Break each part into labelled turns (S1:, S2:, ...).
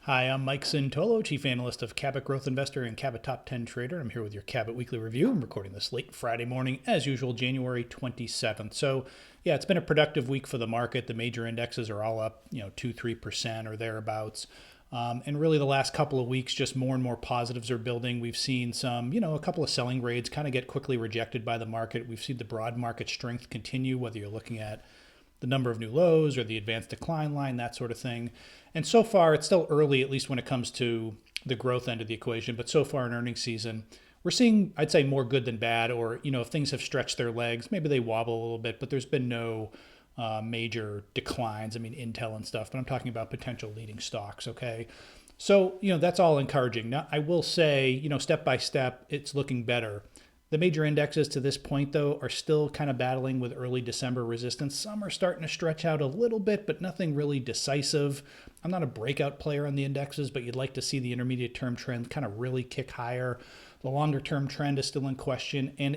S1: Hi, I'm Mike Cintolo, Chief Analyst of Cabot Growth Investor and Cabot Top 10 Trader. I'm here with your Cabot Weekly Review. I'm recording this late Friday morning, as usual, January 27th. So, yeah, it's been a productive week for the market. The major indexes are all up, 2-3% or thereabouts. And really the last couple of weeks, just more and more positives are building. We've seen some, a couple of selling grades kind of get quickly rejected by the market. We've seen the broad market strength continue, whether you're looking at the number of new lows or the advanced decline line, that sort of thing. And so far, it's still early, at least when it comes to the growth end of the equation. But so far in earnings season, we're seeing, I'd say, more good than bad. Or, if things have stretched their legs, maybe they wobble a little bit, but there's been no major declines. I mean, Intel and stuff, but I'm talking about potential leading stocks, okay? So, that's all encouraging. Now, I will say, step by step, it's looking better. The major indexes to this point, though, are still kind of battling with early December resistance. Some are starting to stretch out a little bit, but nothing really decisive. I'm not a breakout player on the indexes, but you'd like to see the intermediate term trend kind of really kick higher. The longer term trend is still in question. And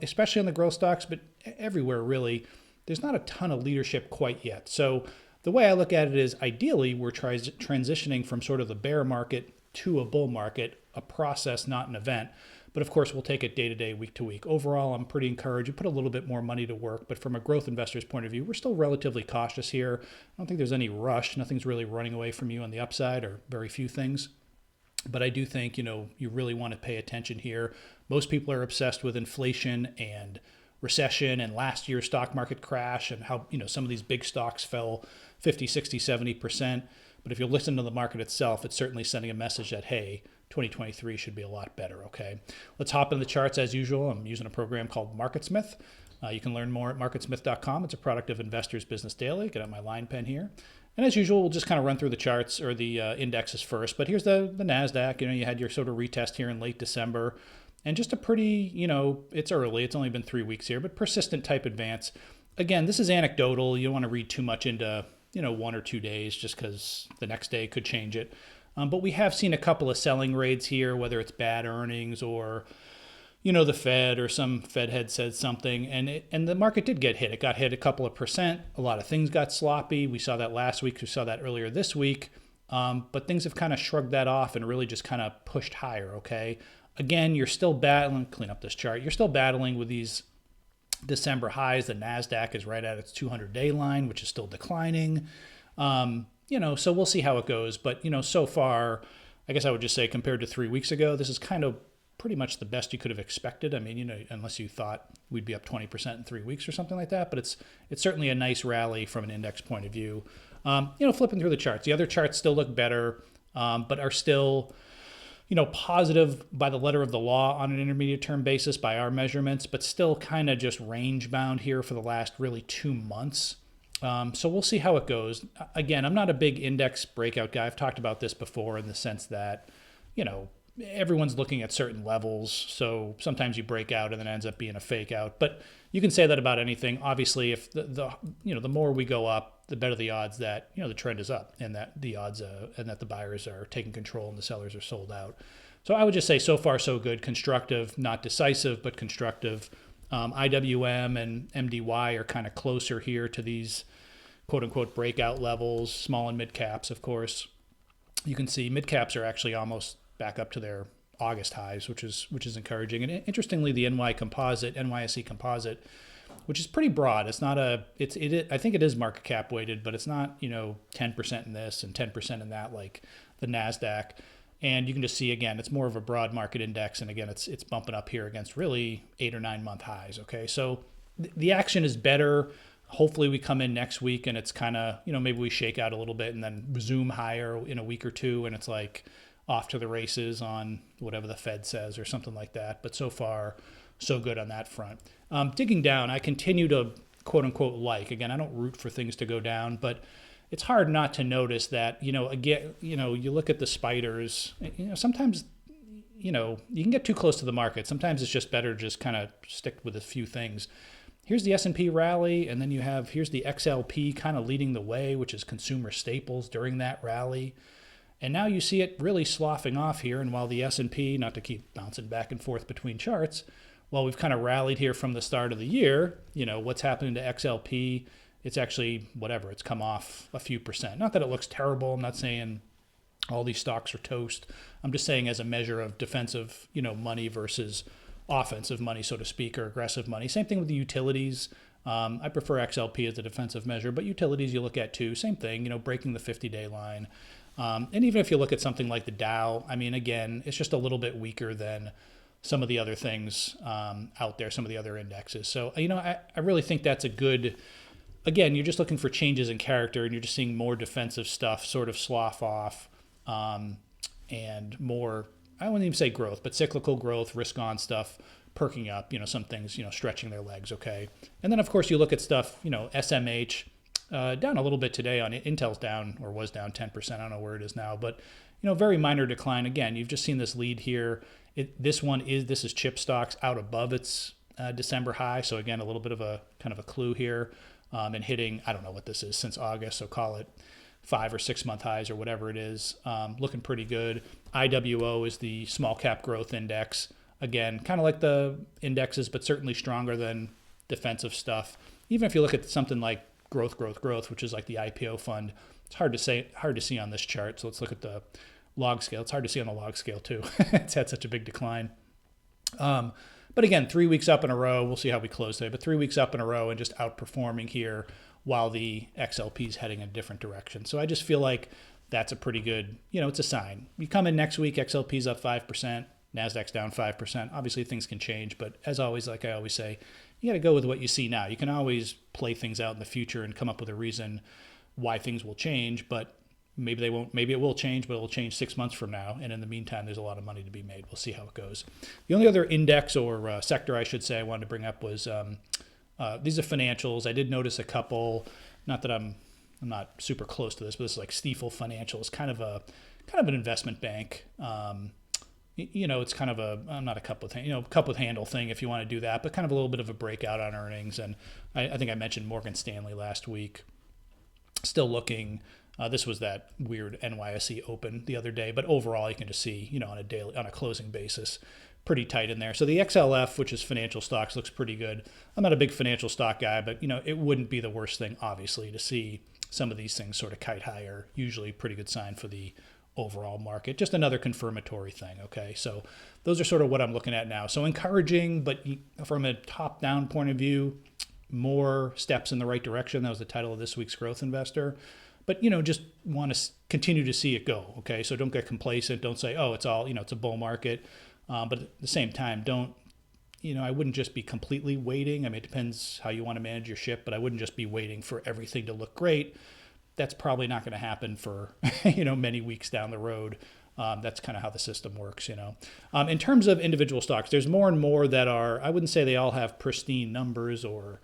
S1: especially on the growth stocks, but everywhere really, there's not a ton of leadership quite yet. So the way I look at it is ideally we're transitioning from sort of the bear market to a bull market, a process, not an event. But of course, we'll take it day to day, week to week. Overall, I'm pretty encouraged. You put a little bit more money to work, but from a growth investor's point of view, we're still relatively cautious here. I don't think there's any rush. Nothing's really running away from you on the upside, or very few things. But I do think, you really want to pay attention here. Most people are obsessed with inflation and recession and last year's stock market crash and how, some of these big stocks fell 50, 60, 70%. But if you listen to the market itself, it's certainly sending a message that, hey, 2023 should be a lot better, okay? Let's hop in the charts as usual. I'm using a program called MarketSmith. You can learn more at marketsmith.com. It's a product of Investors Business Daily. Get out my line pen here. And as usual, we'll just kind of run through the charts or the indexes first. But here's the NASDAQ. You had your sort of retest here in late December. And just a pretty, it's early. It's only been 3 weeks here, but persistent type advance. Again, this is anecdotal. You don't want to read too much into, 1 or 2 days just because the next day could change it. But we have seen a couple of selling raids here, whether it's bad earnings or, the Fed or some Fed head said something. And the market did get hit. It got hit a couple of percent. A lot of things got sloppy. We saw that last week. We saw that earlier this week. But things have kind of shrugged that off and really just kind of pushed higher, okay? Again, you're still battling, clean up this chart. You're still battling with these December highs. The NASDAQ is right at its 200-day line, which is still declining. So we'll see how it goes. But, so far, I guess I would just say compared to 3 weeks ago, this is kind of pretty much the best you could have expected. I mean, unless you thought we'd be up 20% in 3 weeks or something like that. But it's certainly a nice rally from an index point of view. Flipping through the charts, the other charts still look better, but are still, positive by the letter of the law on an intermediate term basis by our measurements, but still kind of just range bound here for the last really 2 months. So we'll see how it goes. Again, I'm not a big index breakout guy. I've talked about this before in the sense that, everyone's looking at certain levels. So sometimes you break out and then it ends up being a fake out. But you can say that about anything. Obviously, if the more we go up, the better the odds that, the trend is up and that the odds and that the buyers are taking control and the sellers are sold out. So I would just say so far so good, constructive, not decisive, but constructive. IWM and MDY are kind of closer here to these quote unquote breakout levels, small and mid caps, of course. You can see mid caps are actually almost back up to their August highs, which is encouraging. And interestingly, the NYSE composite, which is pretty broad. It's not I think it is market cap weighted, but it's not, 10% in this and 10% in that like the NASDAQ. And you can just see, again, it's more of a broad market index. And again, it's bumping up here against really 8 or 9 month highs. Okay. So the action is better. Hopefully we come in next week and it's kind of, maybe we shake out a little bit and then resume higher in a week or two. And it's like off to the races on whatever the Fed says or something like that. But so far, so good on that front. Digging down, I continue to quote unquote again, I don't root for things to go down, but it's hard not to notice that, again, you look at the spiders, sometimes, you can get too close to the market. Sometimes it's just better just kind of stick with a few things. Here's the S&P rally, and then here's the XLP kind of leading the way, which is consumer staples during that rally. And now you see it really sloughing off here. And while the S&P, not to keep bouncing back and forth between charts, while we've kind of rallied here from the start of the year, what's happening to XLP? It's actually, it's come off a few percent. Not that it looks terrible. I'm not saying All these stocks are toast. I'm just saying as a measure of defensive, money versus offensive money, so to speak, or aggressive money. Same thing with the utilities. I prefer XLP as a defensive measure, but utilities you look at too. Same thing, breaking the 50-day line. And even if you look at something like the Dow, I mean, again, it's just a little bit weaker than some of the other things out there, some of the other indexes. So, I really think that's a good, again, you're just looking for changes in character and you're just seeing more defensive stuff sort of slough off and more, I wouldn't even say growth, but cyclical growth, risk on stuff perking up, some things, stretching their legs, okay. And then, of course, you look at stuff, SMH, down a little bit today on Intel's down or was down 10%. I don't know where it is now, but very minor decline. Again, you've just seen this lead here. This is chip stocks out above its December high. So again, a little bit of a kind of a clue here, and hitting, I don't know what this is, since August. So call it 5 or 6 month highs or whatever it is. Looking pretty good. IWO is the small cap growth index. Again, kind of like the indexes, but certainly stronger than defensive stuff. Even if you look at something like growth, which is like the IPO fund, it's hard to see on this chart. So let's look at the log scale. It's hard to see on the log scale too. It's had such a big decline. But again, 3 weeks up in a row. We'll see how we close today, but 3 weeks up in a row and just outperforming here while the XLP is heading in a different direction. So I just feel like that's a pretty good, it's a sign. You come in next week, XLP's up 5%, NASDAQ's down 5%. Obviously things can change, but as always, like I always say, you got to go with what you see now. You can always play things out in the future and come up with a reason why things will change, but maybe they won't. Maybe it will change, but it will change 6 months from now. And in the meantime, there's a lot of money to be made. We'll see how it goes. The only other index or sector I should say I wanted to bring up was these are financials. I did notice a couple. Not that I'm not super close to this, but this is like Stifel Financials, kind of an investment bank. It's kind of not a cup with handle thing if you want to do that, but kind of a little bit of a breakout on earnings. And I think I mentioned Morgan Stanley last week. Still looking. This was that weird NYSE open the other day, but overall you can just see, on a closing basis, pretty tight in there. So the XLF, which is financial stocks, looks pretty good. I'm not a big financial stock guy, but it wouldn't be the worst thing, obviously, to see some of these things sort of kite higher. Usually pretty good sign for the overall market. Just another confirmatory thing, okay? So those are sort of what I'm looking at now. So encouraging, but from a top-down point of view, more steps in the right direction. That was the title of this week's Growth Investor. But, just want to continue to see it go, okay? So don't get complacent. Don't say, oh, it's all, it's a bull market. But at the same time, I wouldn't just be completely waiting. I mean, it depends how you want to manage your ship, but I wouldn't just be waiting for everything to look great. That's probably not going to happen for, many weeks down the road. That's kind of how the system works, In terms of individual stocks, there's more and more that are, I wouldn't say they all have pristine numbers or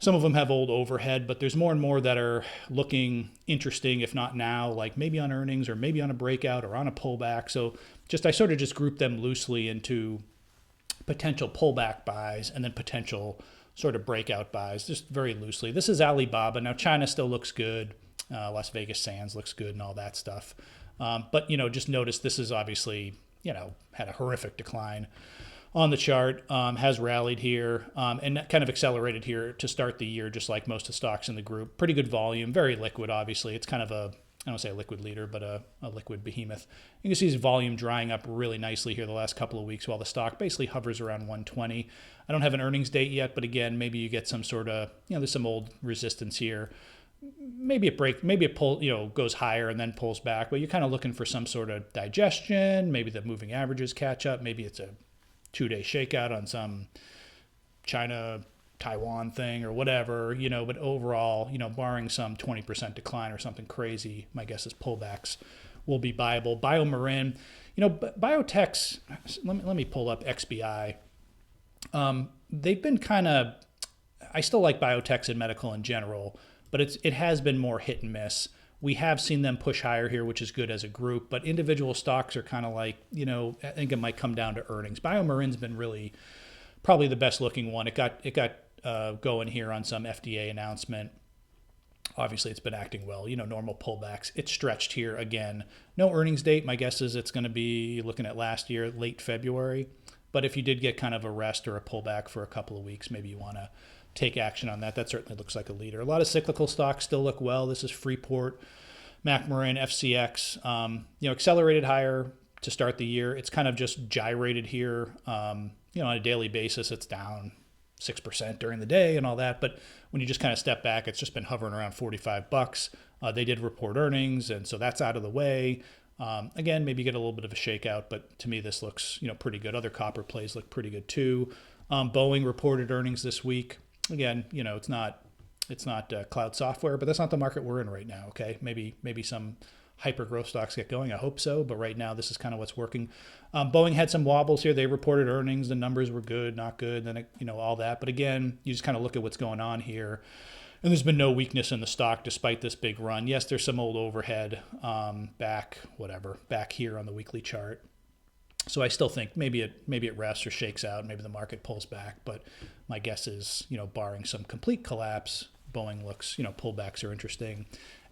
S1: some of them have old overhead, but there's more and more that are looking interesting, if not now, like maybe on earnings or maybe on a breakout or on a pullback. So I sort of just group them loosely into potential pullback buys and then potential sort of breakout buys, just very loosely. This is Alibaba. Now, China still looks good. Las Vegas Sands looks good and all that stuff. But, just notice this is obviously, had a horrific decline on the chart, has rallied here and kind of accelerated here to start the year, just like most of the stocks in the group. Pretty good volume, very liquid, obviously. It's kind of I don't say a liquid leader, but a liquid behemoth. You can see his volume drying up really nicely here the last couple of weeks while the stock basically hovers around 120. I don't have an earnings date yet, but again, maybe you get some sort of, there's some old resistance here. Maybe it goes higher and then pulls back, but you're kind of looking for some sort of digestion. Maybe the moving averages catch up. Maybe it's a 2-day shakeout on some China Taiwan thing or whatever, but overall, barring some 20% decline or something crazy, my guess is pullbacks will be buyable. BMRN, biotechs, let me pull up XBI. They've been I still like biotechs and medical in general, but it has been more hit and miss. We have seen them push higher here, which is good as a group, but individual stocks are kind of like, I think it might come down to earnings. BioMarin's been really probably the best looking one. It got going here on some FDA announcement. Obviously, it's been acting well, normal pullbacks. It's stretched here again. No earnings date. My guess is it's going to be looking at last year, late February. But if you did get kind of a rest or a pullback for a couple of weeks, maybe you want to take action on that. That certainly looks like a leader. A lot of cyclical stocks still look well. This is Freeport. BMRN, FCX, accelerated higher to start the year. It's kind of just gyrated here. On a daily basis, it's down 6% during the day and all that. But when you just kind of step back, it's just been hovering around $45. They did report earnings, and so that's out of the way. Again, maybe get a little bit of a shakeout, but to me, this looks pretty good. Other copper plays look pretty good too. Boeing reported earnings this week. Again, it's not cloud software, but that's not the market we're in right now. Okay, maybe some hyper growth stocks get going. I hope so, but right now this is kind of what's working. Boeing had some wobbles here. They reported earnings. The numbers were good, not good, then all that. But again, you just kind of look at what's going on here. And there's been no weakness in the stock despite this big run. Yes, there's some old overhead back here on the weekly chart. So I still think maybe it rests or shakes out. Maybe the market pulls back. But my guess is, barring some complete collapse, Boeing looks, pullbacks are interesting.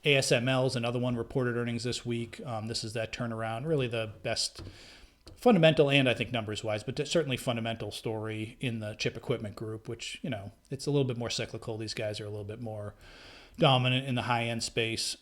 S1: ASML is another one, reported earnings this week. This is that turnaround, really the best fundamental and I think numbers-wise, but certainly fundamental story in the chip equipment group, which, it's a little bit more cyclical. These guys are a little bit more dominant in the high-end space.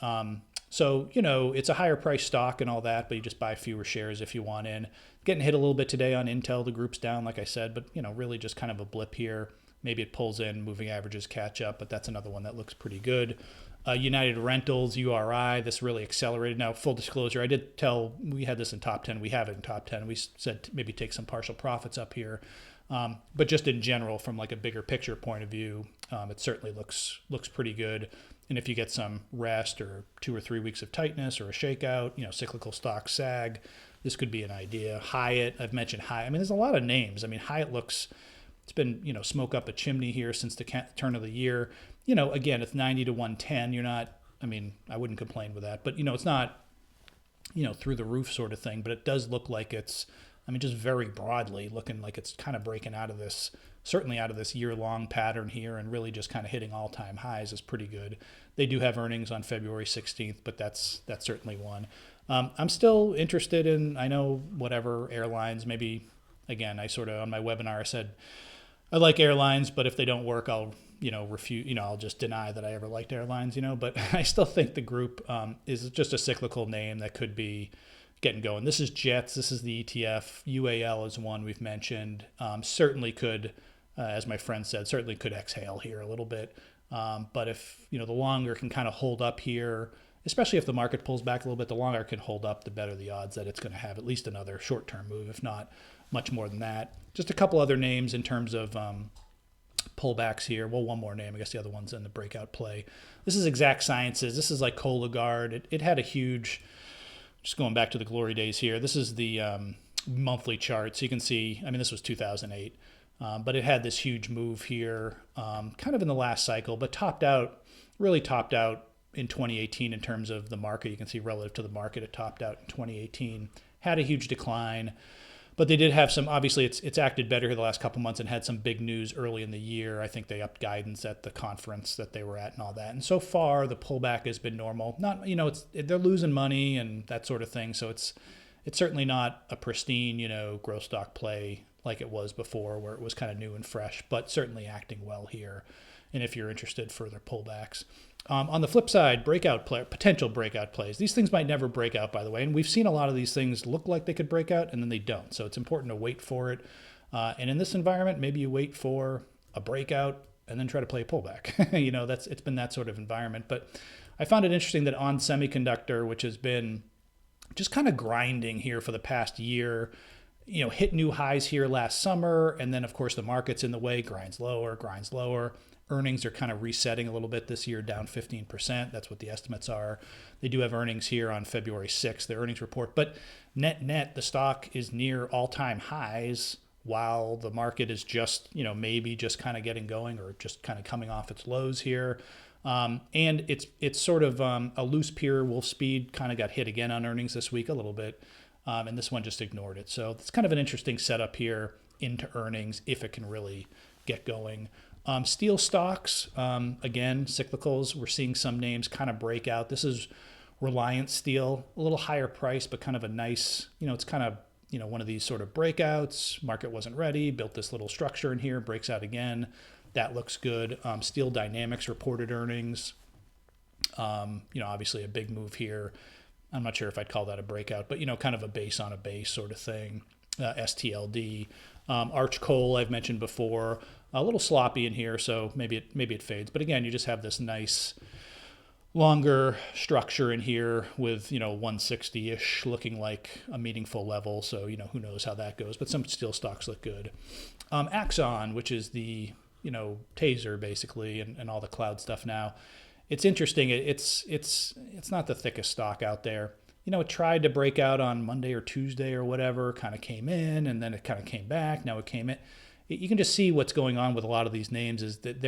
S1: So, it's a higher price stock and all that, but you just buy fewer shares if you want in. Getting hit a little bit today on Intel. The group's down, like I said, but, really just kind of a blip here. Maybe it pulls in, moving averages catch up, but that's another one that looks pretty good. United Rentals, URI, this really accelerated. Now, full disclosure, I did tell, we had this in top 10. We have it in top 10. We said maybe take some partial profits up here. But just in general, from like a bigger picture point of view, it certainly looks pretty good. And if you get some rest or 2 or 3 weeks of tightness or a shakeout, cyclical stocks sag, this could be an idea. Hyatt, I've mentioned Hyatt. I mean, there's a lot of names. I mean, Hyatt it's been, smoke up a chimney here since the turn of the year. Again, it's 90 to 110. I wouldn't complain with that, but, it's not, through the roof sort of thing, but it does look like it's, just very broadly looking like it's kind of breaking certainly out of this year-long pattern here and really just kind of hitting all-time highs is pretty good. They do have earnings on February 16th, but that's certainly one. I'm still interested in, airlines, maybe, again, I sort of, on my webinar, I said, I like airlines, but if they don't work, I'll, refute, I'll just deny that I ever liked airlines, but I still think the group is just a cyclical name that could be getting going. This is Jets. This is the ETF. UAL is one we've mentioned. Certainly could, as my friend said, certainly could exhale here a little bit. But if, the longer can kind of hold up here, especially if the market pulls back a little bit, the longer it can hold up, the better the odds that it's going to have at least another short-term move, if not much more than that. Just a couple other names in terms of pullbacks here. Well, one more name. I guess the other one's in the breakout play. This is Exact Sciences. This is like Cologuard. It had a huge, just going back to the glory days here, this is the monthly chart. So you can see, this was 2008, but it had this huge move here, kind of in the last cycle, but really topped out in 2018 in terms of the market. You can see relative to the market, it topped out in 2018, had a huge decline. But they did have some, obviously it's acted better here the last couple months and had some big news early in the year. I think they upped guidance at the conference that they were at and all that. And so far the pullback has been normal. Not, they're losing money and that sort of thing. So it's certainly not a pristine, growth stock play like it was before where it was kind of new and fresh, but certainly acting well here. And if you're interested, further pullbacks. On the flip side, potential breakout plays. These things might never break out, by the way. And we've seen a lot of these things look like they could break out, and then they don't. So it's important to wait for it. And in this environment, maybe you wait for a breakout and then try to play a pullback. It's been that sort of environment. But I found it interesting that on semiconductor, which has been just kind of grinding here for the past year, hit new highs here last summer. And then, of course, the market's in the way, grinds lower. Earnings are kind of resetting a little bit this year, down 15%. That's what the estimates are. They do have earnings here on February 6th, their earnings report. But net, the stock is near all-time highs while the market is just, maybe just kind of getting going or just kind of coming off its lows here. And it's sort of a loose peer, Wolf Speed kind of got hit again on earnings this week a little bit. And this one just ignored it. So it's kind of an interesting setup here into earnings if it can really get going. Steel stocks, again, cyclicals, we're seeing some names kind of break out. This is Reliance Steel, a little higher price, but kind of a nice, it's kind of, one of these sort of breakouts. Market wasn't ready, built this little structure in here, breaks out again. That looks good. Steel Dynamics reported earnings. Obviously a big move here. I'm not sure if I'd call that a breakout, but, kind of a base on a base sort of thing. STLD. Arch Coal I've mentioned before. A little sloppy in here, so maybe it fades. But again, you just have this nice longer structure in here with 160-ish looking like a meaningful level. So who knows how that goes. But some steel stocks look good. AXON, which is the taser basically, and all the cloud stuff now. It's interesting. It's not the thickest stock out there. It tried to break out on Monday or Tuesday or whatever, kind of came in, and then it kind of came back. Now it came in. You can just see what's going on with a lot of these names is that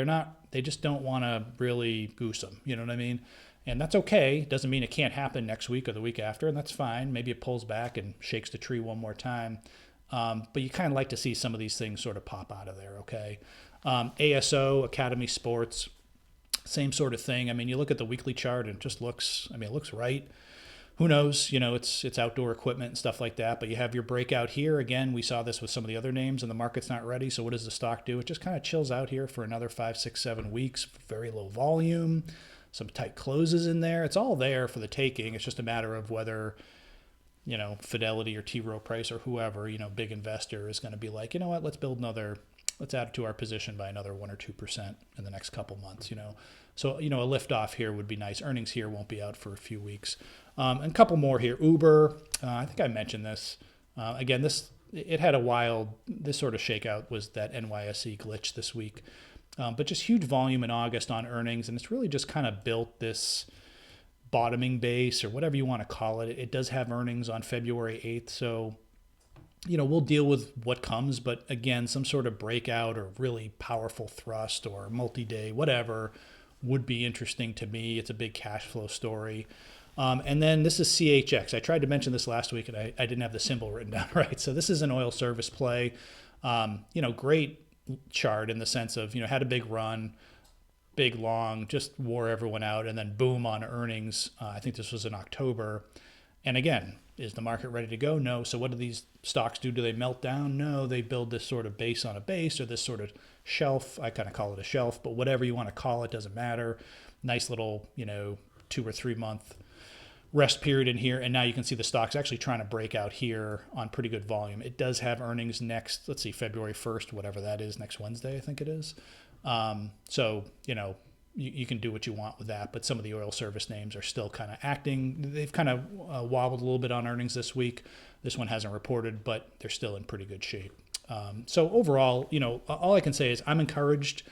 S1: they just don't want to really goose them. You know what I mean? And that's okay. Doesn't mean it can't happen next week or the week after, and that's fine. Maybe it pulls back and shakes the tree one more time. But you kind of like to see some of these things sort of pop out of there, okay? ASO, Academy Sports, same sort of thing. I mean, you look at the weekly chart and it just looks, it looks right. Who knows? It's outdoor equipment and stuff like that. But you have your breakout here. Again, we saw this with some of the other names, and the market's not ready. So what does the stock do? It just kind of chills out here for another 5, 6, 7 weeks. Very low volume, some tight closes in there. It's all there for the taking. It's just a matter of whether, Fidelity or T. Rowe Price or whoever, big investor is going to be like, you know what? Let's add to our position by another 1 or 2% in the next couple months. So, a lift off here would be nice. Earnings here won't be out for a few weeks. And a couple more here. Uber, I think I mentioned this. Again, it had this sort of shakeout was that NYSE glitch this week. But just huge volume in August on earnings. And it's really just kind of built this bottoming base or whatever you want to call it. It does have earnings on February 8th. So, we'll deal with what comes. But again, some sort of breakout or really powerful thrust or multi-day, whatever, would be interesting to me. It's a big cash flow story. And then this is CHX. I tried to mention this last week and I didn't have the symbol written down right. So this is an oil service play. Great chart in the sense of, had a big run, big long, just wore everyone out, and then boom on earnings. I think this was in October. And again, is the market ready to go? No. So what do these stocks do? Do they melt down? No, they build this sort of base on a base or this sort of shelf. I kind of call it a shelf, but whatever you want to call it, doesn't matter. Nice little, 2 or 3 month rest period in here. And now you can see the stock's actually trying to break out here on pretty good volume. It does have earnings next, let's see, February 1st, whatever that is, next Wednesday, I think it is. So, you can do what you want with that, but some of the oil service names are still kind of acting. They've kind of wobbled a little bit on earnings this week. This one hasn't reported, but they're still in pretty good shape. So overall, all I can say is I'm encouraged.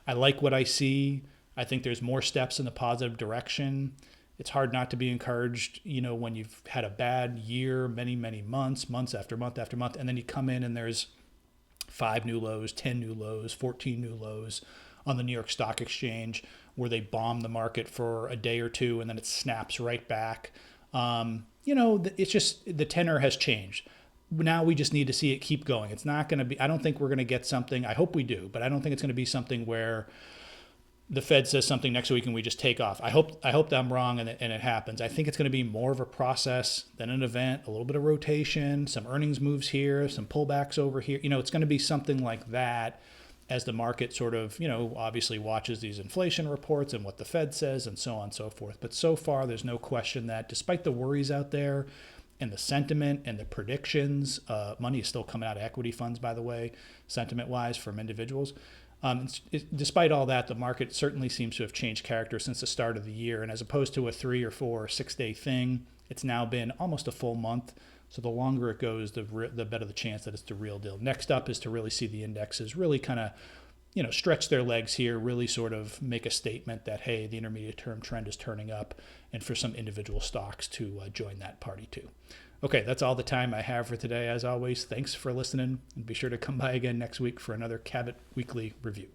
S1: I like what I see. I think there's more steps in the positive direction. It's hard not to be encouraged, when you've had a bad year, many, many months after month after month, and then you come in and there's 5 new lows, 10 new lows, 14 new lows on the New York Stock Exchange, where they bomb the market for a day or two and then it snaps right back. It's just the tenor has changed. Now we just need to see it keep going. It's not going to be, I don't think we're going to get something, I hope we do, but I don't think it's going to be something where the Fed says something next week and we just take off. I hope that I'm wrong and it happens. I think it's going to be more of a process than an event, a little bit of rotation, some earnings moves here, some pullbacks over here. It's going to be something like that as the market sort of, obviously watches these inflation reports and what the Fed says and so on and so forth. But so far, there's no question that despite the worries out there and the sentiment and the predictions, money is still coming out of equity funds, by the way, sentiment-wise from individuals. Despite all that, the market certainly seems to have changed character since the start of the year. And as opposed to a 3 or 4 or 6 day thing, it's now been almost a full month. So the longer it goes, the better the chance that it's the real deal. Next up is to really see the indexes really kind of, stretch their legs here, really sort of make a statement that, hey, the intermediate term trend is turning up, and for some individual stocks to join that party too. Okay, that's all the time I have for today. As always, thanks for listening, and be sure to come by again next week for another Cabot Weekly Review.